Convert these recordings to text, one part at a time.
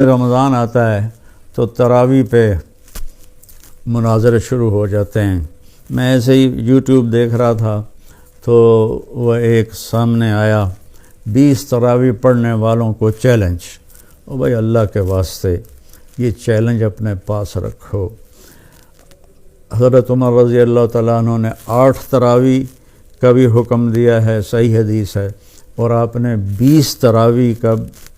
رمضان آتا ہے تو تراویح پہ مناظرے شروع ہو جاتے ہیں۔ میں ایسے ہی یوٹیوب دیکھ رہا تھا تو وہ ایک سامنے آیا 20 تراویح پڑھنے والوں کو چیلنج۔ او بھائی اللہ کے واسطے یہ چیلنج اپنے پاس رکھو۔ حضرت عمر رضی اللہ تعالیٰ عنہ نے 8 تراویح کا بھی حکم دیا ہے، صحیح حدیث ہے، اور آپ نے 20 تراویح کا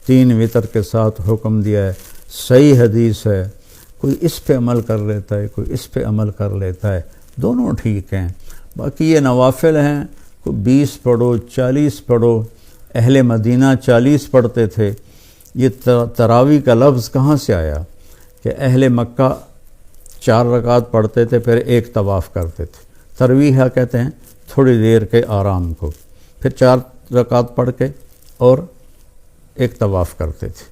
3 وتر کے ساتھ حکم دیا ہے، صحیح حدیث ہے۔ کوئی اس پہ عمل کر لیتا ہے، کوئی اس پہ عمل کر لیتا ہے، دونوں ٹھیک ہیں۔ باقی یہ نوافل ہیں، کوئی 20 پڑھو 40 پڑھو، اہل مدینہ 40 پڑھتے تھے۔ یہ تراویح کا لفظ کہاں سے آیا کہ اہل مکہ 4 رکعت پڑھتے تھے پھر 1 طواف کرتے تھے۔ ترویح کہتے ہیں تھوڑی دیر کے آرام کو، پھر 4 رکعت پڑھ کے اور 1 طواف کرتے تھے،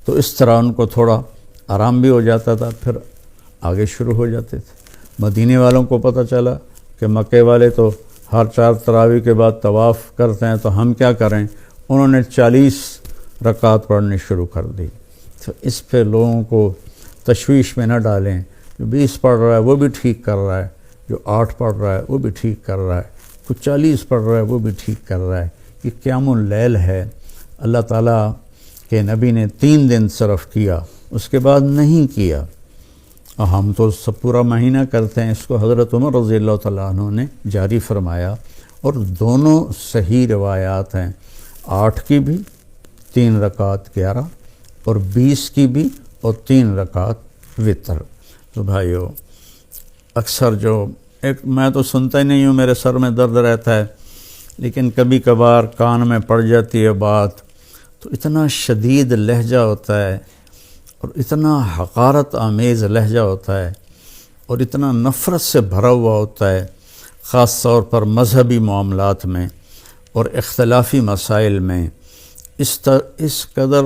تو اس طرح ان کو تھوڑا آرام بھی ہو جاتا تھا، پھر آگے شروع ہو جاتے تھے۔ مدینے والوں کو پتہ چلا کہ مکے والے تو ہر 4 تراویح کے بعد طواف کرتے ہیں، تو ہم کیا کریں؟ انہوں نے 40 رکعت پڑھنی شروع کر دی۔ تو اس پہ لوگوں کو تشویش میں نہ ڈالیں۔ جو 20 پڑھ رہا ہے وہ بھی ٹھیک کر رہا ہے، جو 8 پڑھ رہا ہے وہ بھی ٹھیک کر رہا ہے، کچھ 40 پڑھ رہا ہے وہ بھی ٹھیک کر رہا ہے۔ یہ قیام اللیل ہے، اللہ تعالیٰ کے نبی نے 3 دن صرف کیا، اس کے بعد نہیں کیا۔ اور ہم تو سب پورا مہینہ کرتے ہیں۔ اس کو حضرت عمر رضی اللہ تعالیٰ عنہ نے جاری فرمایا، اور دونوں صحیح روایات ہیں، 8 کی بھی 3 رکعت 11، اور 20 کی بھی اور 3 رکعت وتر۔ تو بھائیو، اکثر جو میں تو سنتا ہی نہیں ہوں، میرے سر میں درد رہتا ہے، لیکن کبھی کبھار کان میں پڑ جاتی ہے بات، تو اتنا شدید لہجہ ہوتا ہے اور اتنا حقارت آمیز لہجہ ہوتا ہے اور اتنا نفرت سے بھرا ہوا ہوتا ہے، خاص طور پر مذہبی معاملات میں اور اختلافی مسائل میں۔ اس قدر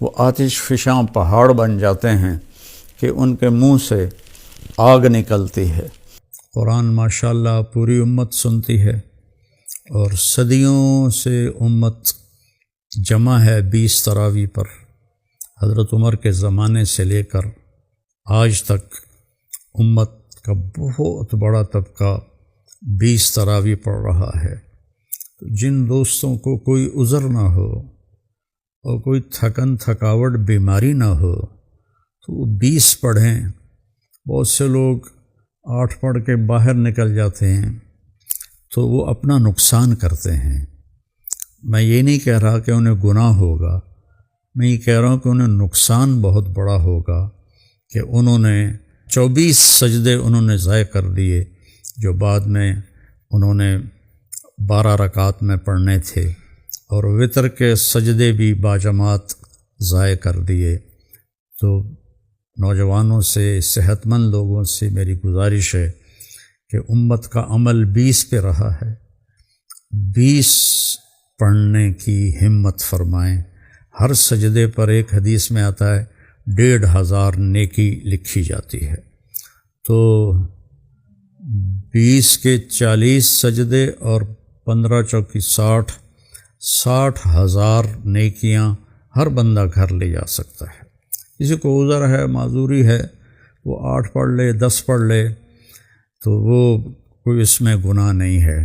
وہ آتش فشاں پہاڑ بن جاتے ہیں کہ ان کے منہ سے آگ نکلتی ہے۔ قرآن ماشاءاللہ پوری امت سنتی ہے، اور صدیوں سے امت جمع ہے 20 تراویح پر۔ حضرت عمر کے زمانے سے لے کر آج تک امت کا بہت بڑا طبقہ 20 تراویح پڑھ رہا ہے۔ جن دوستوں کو کوئی عذر نہ ہو اور کوئی تھکاوٹ بیماری نہ ہو تو وہ 20 پڑھیں۔ بہت سے لوگ 8 پڑھ کے باہر نکل جاتے ہیں تو وہ اپنا نقصان کرتے ہیں۔ میں یہ نہیں کہہ رہا کہ انہیں گناہ ہوگا، میں یہ کہہ رہا ہوں کہ انہیں نقصان بہت بڑا ہوگا کہ انہوں نے 24 سجدے انہوں نے ضائع کر دیے، جو بعد میں انہوں نے 12 رکعت میں پڑھنے تھے، اور وتر کے سجدے بھی باجماعت ضائع کر دیے۔ تو نوجوانوں سے، صحت مند لوگوں سے میری گزارش ہے کہ امت کا عمل 20 پہ رہا ہے، 20 پڑھنے کی ہمت فرمائیں۔ ہر سجدے پر ایک حدیث میں آتا ہے 1500 نیکی لکھی جاتی ہے۔ تو 20 کے 40 سجدے اور 15 چوکی 60,000 نیکیاں ہر بندہ گھر لے جا سکتا ہے۔ کسی کو عذر ہے، معذوری ہے، وہ 8 پڑھ لے، 10 پڑھ لے، تو وہ کوئی اس میں گناہ نہیں ہے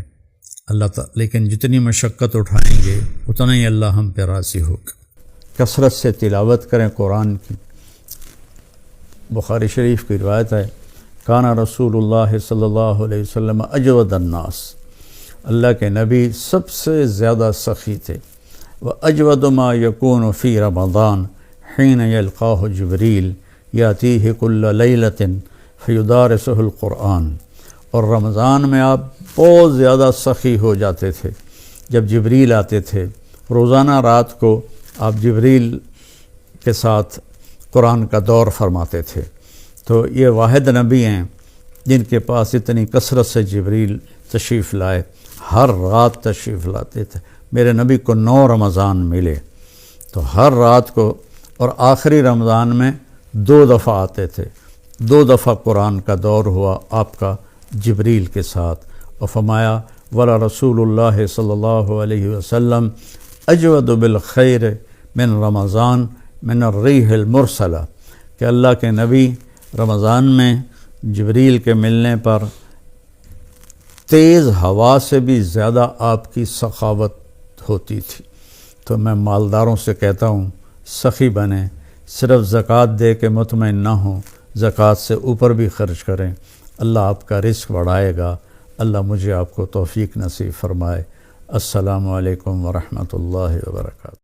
اللہ تعالیٰ، لیکن جتنی مشقت اٹھائیں گے اتنا ہی اللہ ہم پہ راضی ہوگا۔ کثرت سے تلاوت کریں قرآن کی۔ بخاری شریف کی روایت ہے، کانا رسول اللہ صلی اللہ علیہ وسلم اجود الناس، اللہ کے نبی سب سے زیادہ سخی تھے۔ وَأَجْوَدُ مَا يَكُونُ فِي رَمَضَانَ حِينَ يَلْقَاهُ جِبْرِيلُ يَأْتِيهِ كُلَّ لَيْلَةٍ فَيُدَارِسُهُ الْقُرْآنَ، اور رمضان میں آپ بہت زیادہ سخی ہو جاتے تھے جب جبریل آتے تھے۔ روزانہ رات کو آپ جبریل کے ساتھ قرآن کا دور فرماتے تھے۔ تو یہ واحد نبی ہیں جن کے پاس اتنی کثرت سے جبریل تشریف لائے، ہر رات تشریف لاتے تھے۔ میرے نبی کو 9 رمضان ملے، تو ہر رات کو، اور آخری رمضان میں 2 دفعہ آتے تھے، 2 دفعہ قرآن کا دور ہوا آپ کا جبریل کے ساتھ، اور فرمایا ولا رسول اللہ صلی اللہ علیہ وسلم اجود بالخیر من رمضان من الریح المرسلہ، کہ اللہ کے نبی رمضان میں جبریل کے ملنے پر تیز ہوا سے بھی زیادہ آپ کی سخاوت ہوتی تھی۔ تو میں مالداروں سے کہتا ہوں سخی بنیں، صرف زکوٰۃ دے کے مطمئن نہ ہوں، زکوٰۃ سے اوپر بھی خرچ کریں، اللہ آپ کا رزق بڑھائے گا۔ اللہ مجھے آپ کو توفیق نصیب فرمائے۔ السلام علیکم ورحمۃ اللہ وبرکاتہ۔